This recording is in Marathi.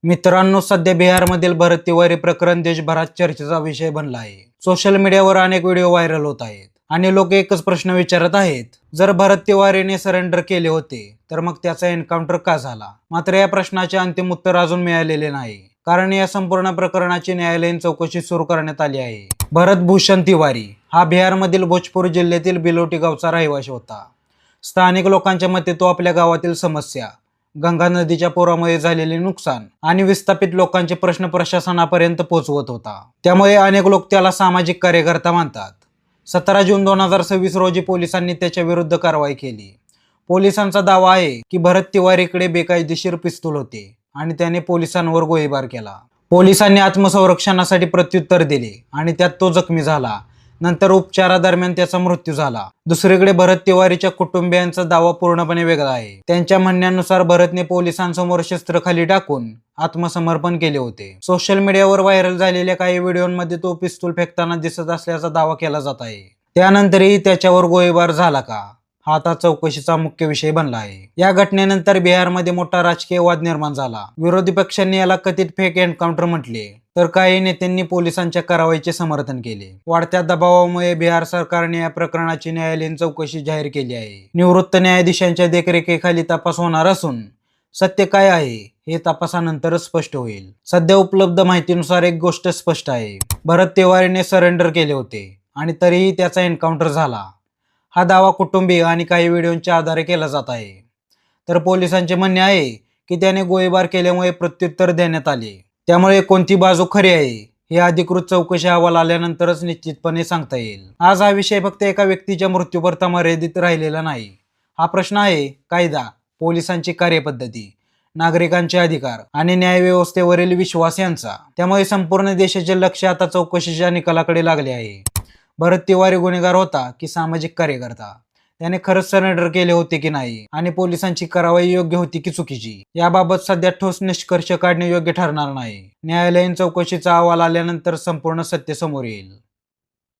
मित्रांनो, सध्या बिहारमधील भरत तिवारी प्रकरण देशभरात चर्चेचा विषय बनला आहे. सोशल मीडियावर अनेक व्हिडिओ व्हायरल होत आहेत आणि लोक एकच प्रश्न विचारत आहेत, जर भरत तिवारीने सरेंडर केले होते तर मग त्याचा एन्काउंटर का झाला? मात्र या प्रश्नाचे अंतिम उत्तर अजून मिळालेले नाही, कारण या संपूर्ण प्रकरणाची न्यायालयीन चौकशी सुरू करण्यात आली आहे. भरत भूषण तिवारी हा बिहारमधील भोजपुर जिल्ह्यातील बिलोटी गावचा रहिवासी होता. स्थानिक लोकांच्या मते तो आपल्या गावातील समस्या, गंगा नदीच्या पुरामुळे झालेले नुकसान आणि विस्थापित लोकांचे प्रश्न प्रशासनापर्यंत पोहोचवत होता. त्यामुळे अनेक लोक त्याला सामाजिक कार्यकर्ता मानतात. 17 जून 2026 रोजी पोलिसांनी त्याच्या विरुद्ध कारवाई केली. पोलिसांचा दावा आहे की भरत तिवारीकडे बेकायदेशीर पिस्तूल होते आणि त्याने पोलिसांवर गोळीबार केला. पोलिसांनी आत्मसंरक्षणासाठी प्रत्युत्तर दिले आणि त्यात तो जखमी झाला. नंतर उपचारादरम्यान त्याचा मृत्यू झाला. दुसरीकडे भरत तिवारीच्या कुटुंबियांचा दावा पूर्णपणे वेगळा आहे. त्यांच्या म्हणण्यानुसार भरतने पोलिसांसमोर शस्त्र खाली टाकून आत्मसमर्पण केले होते. सोशल मीडियावर व्हायरल झालेल्या काही व्हिडिओमध्ये तो पिस्तूल फेकताना दिसत असल्याचा दावा केला जात आहे. त्यानंतरही त्याच्यावर गोळीबार झाला का, हा आता चौकशीचा मुख्य विषय बनला आहे. या घटनेनंतर बिहारमध्ये मोठा राजकीय वाद निर्माण झाला. विरोधी पक्षांनी याला कथित फेक एन्काउंटर म्हटले, तर काही नेत्यांनी पोलिसांच्या कारवाईचे समर्थन केले. वाढत्या दबावामुळे बिहार सरकारने या प्रकरणाची न्यायालयीन चौकशी जाहीर केली आहे. निवृत्त न्यायाधीशांच्या देखरेखीखाली तपास होणार असून सत्य काय आहे हे तपासानंतरच स्पष्ट होईल. सध्या उपलब्ध माहितीनुसार एक गोष्ट स्पष्ट आहे, भरत तिवारीने सरेंडर केले होते आणि तरीही त्याचा एन्काउंटर झाला. हा दावा कुटुंबीय आणि काही व्हिडिओच्या आधारे केला जात आहे. तर पोलिसांचे म्हणणे आहे की त्याने गोळीबार केल्यामुळे प्रत्युत्तर देण्यात आले. त्यामुळे कोणती बाजू खरी आहे हे अधिकृत चौकशी अहवाल आल्यानंतरच निश्चितपणे सांगता येईल. आज हा विषय फक्त एका व्यक्तीच्या मृत्यूपुरता मर्यादित राहिलेला नाही. हा प्रश्न आहे कायदा, पोलिसांची कार्यपद्धती, नागरिकांचे अधिकार आणि न्यायव्यवस्थेवरील विश्वास यांचा. त्यामुळे संपूर्ण देशाचे लक्ष आता चौकशीच्या निकालाकडे लागले आहे. भरत तिवारी गुन्हेगार होता की सामाजिक कार्यकर्ता? त्याने खरंच सरेंडर केले होते की नाही आणि पोलिसांची कारवाई योग्य होती की चुकीची, याबाबत सध्या ठोस निष्कर्ष काढणे योग्य ठरणार नाही. न्यायालयीन चौकशीचा अहवाल आल्यानंतर संपूर्ण सत्य समोर येईल.